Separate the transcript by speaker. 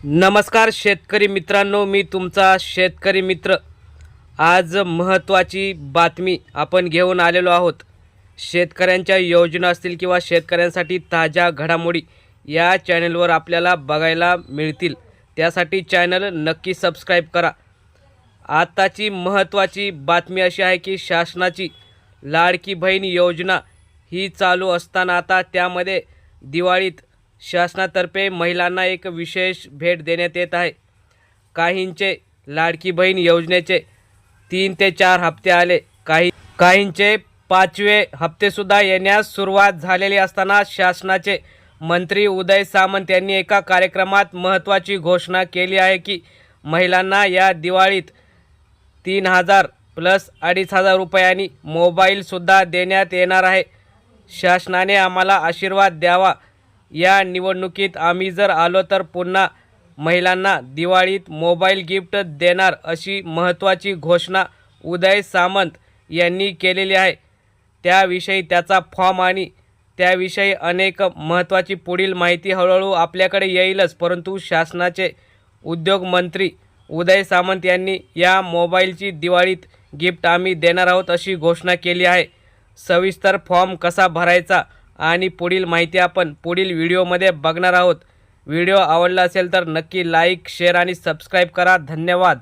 Speaker 1: नमस्कार शेतकरी मित्रांनो, मी तुमचा शेतकरी मित्र। आज महत्त्वाची बातमी आपण घेऊन आलेलो आहोत। शेतकऱ्यांच्या योजना असतील किंवा शेतकऱ्यांसाठी ताज्या घडामोडी या चॅनलवर आपल्याला बघायला मिळतील, त्यासाठी चॅनल नक्की सबस्क्राइब करा। आताची महत्त्वाची बातमी अशी आहे की शासनाची लाडकी बहीण योजना ही चालू असताना आता त्यामध्ये दिवाळीत शासनातर्फे महिलांना एक विशेष भेट देण्यात येत आहे। काहींचे लाडकी बहीण योजनेचे 3 ते 4 हप्ते आले, काहींचे 5वे हप्तेसुद्धा येण्यास सुरुवात झालेली असताना शासनाचे मंत्री उदय सामंत यांनी एका कार्यक्रमात महत्त्वाची घोषणा केली आहे की महिलांना या दिवाळीत 3000 प्लस 2500 रुपयांनी मोबाईलसुद्धा देण्यात येणार आहे। शासनाने आम्हाला आशीर्वाद द्यावा, या निवडणुकीत आम्ही जर आलो तर पुन्हा महिलांना दिवाळीत मोबाईल गिफ्ट देणार, अशी महत्त्वाची घोषणा उदय सामंत यांनी केलेली आहे। त्याविषयी त्याचा फॉर्म आणि त्याविषयी अनेक महत्त्वाची पुढील माहिती हळूहळू आपल्याकडे येईलच, परंतु शासनाचे उद्योग मंत्री उदय सामंत यांनी या मोबाईलची दिवाळीत गिफ्ट आम्ही देणार आहोत अशी घोषणा केली आहे। सविस्तर फॉर्म कसा भरायचा आणि पुढील माहिती आपण पुढील व्हिडिओमध्ये बघणार आहोत। व्हिडिओ आवडला असेल तर नक्की लाईक, शेअर आणि सबस्क्राइब करा। धन्यवाद।